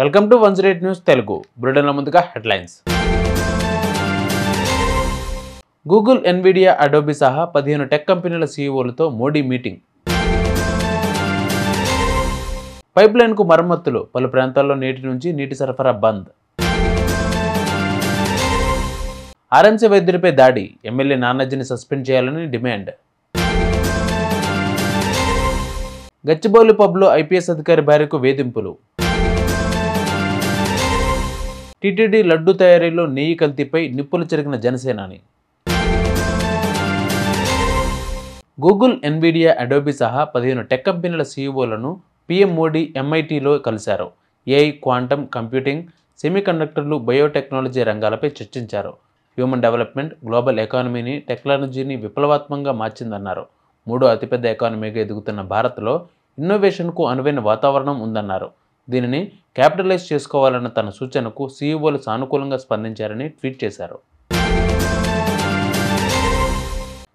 Welcome to 108 news Telugu బులెటిన్ల ముందుగా headlines. Google, Nvidia, Adobe సహా 15 tech కంపెనీల సీఈఓలతో మోడీ మీటింగ్. పైప్లైన్కు మరమ్మతులు, పలు ప్రాంతాల్లో నేటి నుంచి నీటి సరఫరా బంద్. ఆర్ఎంసీ వైద్యుడిపై దాడి, ఎమ్మెల్యే నానాజీని సస్పెండ్ చేయాలని డిమాండ్. గచ్చిబౌలి పబ్లో ఐపీఎస్ అధికారి భార్యకు వేధింపులు. టీటీడీ లడ్డు తయారీలో నెయ్యి కల్తీపై నిప్పులు చెరిగిన జనసేనాని. గూగుల్, ఎన్విడియా, అడోబీ సహా 15 టెక్ కంపెనీల సీఈఓలను పీఎం మోడీ ఎంఐటీలో కలిశారు. ఏఐ, క్వాంటమ్ కంప్యూటింగ్, సెమీకండక్టర్లు, బయోటెక్నాలజీ రంగాలపై చర్చించారు. హ్యూమన్ డెవలప్మెంట్ గ్లోబల్ ఎకానమీని, టెక్నాలజీని విప్లవాత్మకంగా మార్చిందన్నారు. మూడో అతిపెద్ద ఎకానమీగా ఎదుగుతున్న భారత్లో ఇన్నోవేషన్కు అనువైన వాతావరణం ఉందన్నారు. దీనిని క్యాపిటలైజ్ చేసుకోవాలన్న తన సూచనకు సీఈఓలు సానుకూలంగా స్పందించారని ట్వీట్ చేశారు.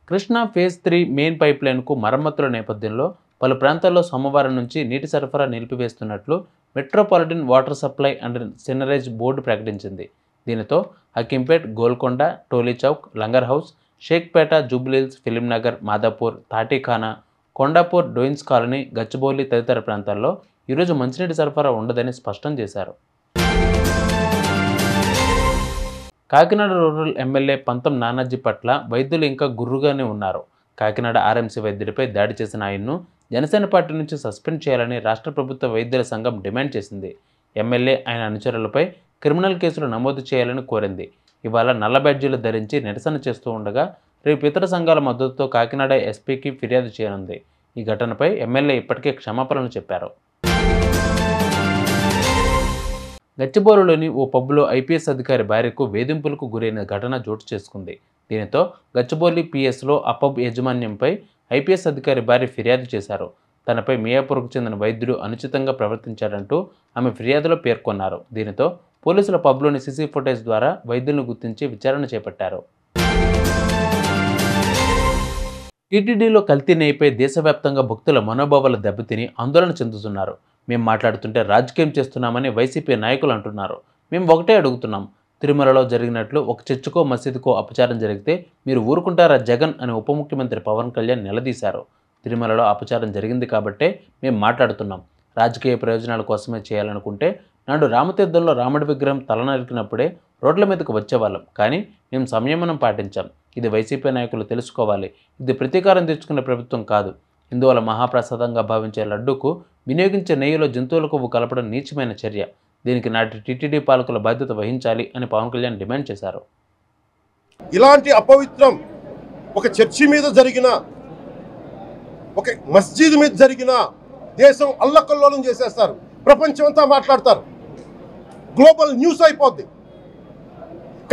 కృష్ణా ఫేజ్ 3 మెయిన్ పైప్లైన్కు మరమ్మతుల నేపథ్యంలో పలు ప్రాంతాల్లో సోమవారం నుంచి నీటి సరఫరా నిలిపివేస్తున్నట్లు metropolitan water supply and sewerage board ప్రకటించింది. దీనితో Hakimpet, Golconda, Tolichowki, Langar house, Shaikpet, Jubilee Hills, Film Nagar, Madhapur, Tatikhana, Kondapur, Doyens colony, Gachibowli తదితర ప్రాంతాల్లో ఈరోజు మంచినీటి సరఫరా ఉండదని స్పష్టం చేశారు. కాకినాడ రూరల్ ఎమ్మెల్యే పంతం నానాజీ పట్ల వైద్యులు ఇంకా గుర్రుగానే ఉన్నారు. కాకినాడ ఆర్ఎంసీ వైద్యుడిపై దాడి చేసిన ఆయన్ను జనసేన పార్టీ నుంచి సస్పెండ్ చేయాలని రాష్ట్ర ప్రభుత్వ వైద్యుల సంఘం డిమాండ్ చేసింది. ఎమ్మెల్యే, ఆయన అనుచరులపై క్రిమినల్ కేసులు నమోదు చేయాలని కోరింది. ఇవాళ నల్ల బ్యాడ్జీలు ధరించి నిరసన చేస్తూ ఉండగా రేపు ఇతర సంఘాల మద్దతుతో కాకినాడ ఎస్పీకి ఫిర్యాదు చేయనుంది. ఈ ఘటనపై ఎమ్మెల్యే ఇప్పటికే క్షమాపణలు చెప్పారు. గచ్చిబౌలిలోని ఓ పబ్లో ఐపీఎస్ అధికారి భార్యకు వేధింపులకు గురైన ఘటన చోటు చేసుకుంది. దీనితో గచ్చిబౌలి పిఎస్లో ఆ పబ్ యాజమాన్యంపై ఐపీఎస్ అధికారి భార్య ఫిర్యాదు చేశారు. తనపై మియాపూర్కు చెందిన వైద్యుడు అనుచితంగా ప్రవర్తించాడంటూ ఆమె ఫిర్యాదులో పేర్కొన్నారు. దీనితో పోలీసుల పబ్లోని సీసీ ఫుటేజ్ ద్వారా వైద్యులను గుర్తించి విచారణ చేపట్టారు. టీటీడీలో కల్తీ నెయ్యిపై దేశవ్యాప్తంగా భక్తుల మనోభావాలు దెబ్బతిని ఆందోళన చెందుతున్నారు. మేము మాట్లాడుతుంటే రాజకీయం చేస్తున్నామని వైసీపీ నాయకులు అంటున్నారు. మేము ఒకటే అడుగుతున్నాం, తిరుమలలో జరిగినట్లు ఒక చర్చికో మసీదుకో అపచారం జరిగితే మీరు ఊరుకుంటారా జగన్ అని ఉప ముఖ్యమంత్రి పవన్ కళ్యాణ్ నిలదీశారు. తిరుమలలో అపచారం జరిగింది కాబట్టే మేము మాట్లాడుతున్నాం. రాజకీయ ప్రయోజనాల కోసమే చేయాలనుకుంటే నాడు రామతీర్థంలో రాముడి విగ్రహం తలనరికినప్పుడే రోడ్ల మీదకు వచ్చేవాళ్ళం. కానీ మేము సంయమనం పాటించాం. ఇది వైసీపీ నాయకులు తెలుసుకోవాలి. ఇది ప్రతీకారం తెచ్చుకునే ప్రభుత్వం కాదు. హిందువుల మహాప్రసాదంగా భావించే లడ్డూకు వినియోగించే నెయ్యిలో జంతువుల కొవ్వు కలపడం నీచమైన చర్య. దీనికి నాటి టీటీడీ పాలకుల బాధ్యత వహించాలి అని పవన్ కళ్యాణ్ డిమాండ్ చేశారు. ఇలాంటి అపవిత్రం ఒక చర్చి మీద జరిగిన, ఒక మస్జిద్ మీద జరిగిన దేశం అల్లకల్లోలం చేసేస్తారు. ప్రపంచం అంతా మాట్లాడతారు, గ్లోబల్ న్యూస్ అయిపోద్ది.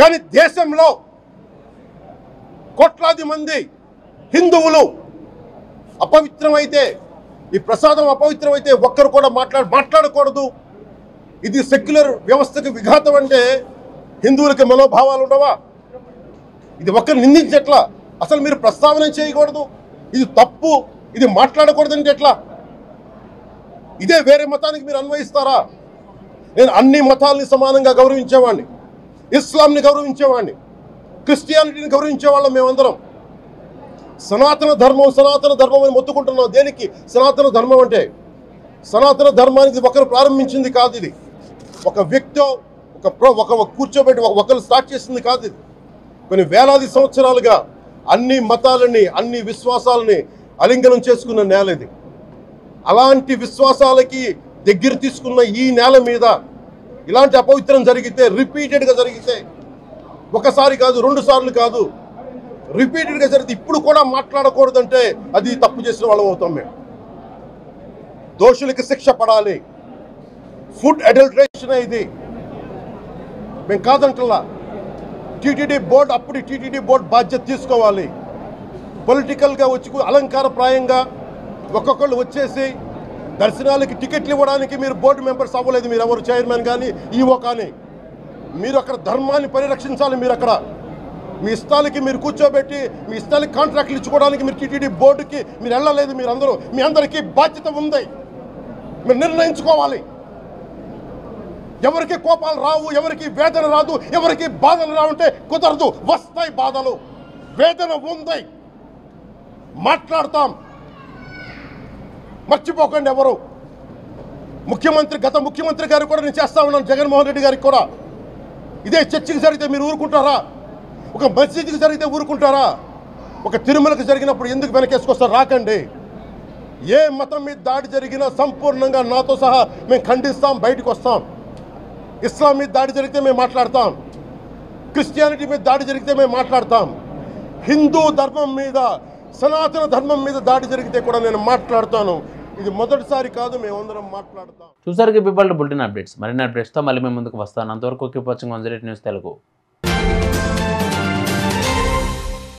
కానీ దేశంలో కోట్లాది మంది హిందువులు అపవిత్రమైతే, ఈ ప్రసాదం అపవిత్రమైతే ఒక్కరు కూడా మాట్లాడకూడదు. ఇది సెక్యులర్ వ్యవస్థకు విఘాతం. అంటే హిందువులకి మనోభావాలు ఉండవా? ఇది ఒక్కరు నిందించట్లా. అసలు మీరు ప్రస్తావన చేయకూడదు, ఇది తప్పు, ఇది మాట్లాడకూడదంటే ఎట్లా? ఇదే వేరే మతానికి మీరు అన్వయిస్తారా? నేను అన్ని మతాలని సమానంగా గౌరవించేవాడిని, ఇస్లాంని గౌరవించేవాడిని, క్రిస్టియానిటీని గౌరవించేవాళ్ళం. మేమందరం సనాతన ధర్మం అని మొత్తుకుంటున్నాం. దేనికి సనాతన ధర్మం అంటే? సనాతన ధర్మానికి ఒకరు ప్రారంభించింది కాదు. ఇది ఒక వ్యక్తి ఒక కూర్చోబెట్టి ఒకరు స్టార్ట్ చేసింది కాదు. ఇది కొన్ని వేలాది సంవత్సరాలుగా అన్ని మతాలని, అన్ని విశ్వాసాలని అలింగనం చేసుకున్న నేల ఇది. అలాంటి విశ్వాసాలకి దగ్గర తీసుకున్న ఈ నేల మీద ఇలాంటి అపవిత్రం జరిగితే, రిపీటెడ్గా జరిగితే, ఒకసారి కాదు, 2 సార్లు కాదు, రిపీటెడ్గా జరిగితే ఇప్పుడు కూడా మాట్లాడకూడదంటే అది తప్పు చేసిన వాళ్ళం అవుతాం. మేము దోషులకి శిక్ష పడాలి. ఫుడ్ అడల్టరేషన్ ఇది మేము కాదంటలా. టీటీడీ బోర్డు, అప్పుడు టీటీడీ బోర్డు బాధ్యత తీసుకోవాలి. పొలిటికల్గా వచ్చి అలంకారప్రాయంగా ఒక్కొక్కళ్ళు వచ్చేసి దర్శనాలకి టికెట్లు ఇవ్వడానికి మీరు బోర్డు మెంబర్స్ అవ్వలేదు. మీరు ఎవరు చైర్మన్ కానీ ఈవో కానీ. మీరు అక్కడ ధర్మాన్ని పరిరక్షించాలి. మీరు అక్కడ మీ ఇష్టాలకి మీరు కూర్చోబెట్టి మీ ఇష్టాలకి కాంట్రాక్ట్లు ఇచ్చుకోవడానికి మీరు టీటీడీ బోర్డుకి మీరు వెళ్ళలేదు. మీరు అందరూ, మీ అందరికీ బాధ్యత ఉంది. మీరు నిర్ణయించుకోవాలి. ఎవరికి కోపాలు రావు, ఎవరికి వేదన రాదు, ఎవరికి బాధలు రావంటే కుదరదు. వస్తాయి బాధలు, వేదన ఉంది, మాట్లాడతాం. మర్చిపోకండి ఎవరు. గత ముఖ్యమంత్రి గారు కూడా నేను చేస్తా ఉన్నాను, జగన్మోహన్ రెడ్డి గారికి కూడా. ఇదే చర్చికి జరిగితే మీరు ఊరుకుంటారా? ఒక మసీదుకి జరిగితే ఊరుకుంటారా? ఒక తిరుమలకు జరిగినప్పుడు ఎందుకు వెనకేసుకొస్తారు? రాకండి. ఏ మతం మీద దాడి జరిగినా సంపూర్ణంగా నాతో సహా మేము ఖండిస్తాం, బయటకు వస్తాం. ఇస్లాం మీద దాడి జరిగితే మేము మాట్లాడతాం, క్రిస్టియానిటీ మీద దాడి జరిగితే మేము మాట్లాడతాం, హిందూ ధర్మం మీద, సనాతన ధర్మం మీద దాడి జరిగితే కూడా నేను మాట్లాడతాను. ఇది మొదటిసారి కాదు, మేమందరం మాట్లాడతాం. చూసారు పీపుల్ బులెటిన్ అప్డేట్స్. మరిన్ని అప్డేట్స్తో మళ్ళీ మేము ముందుకు వస్తాను. అంతవరకు కీప్ వాచింగ్ 108 న్యూస్ తెలుగు.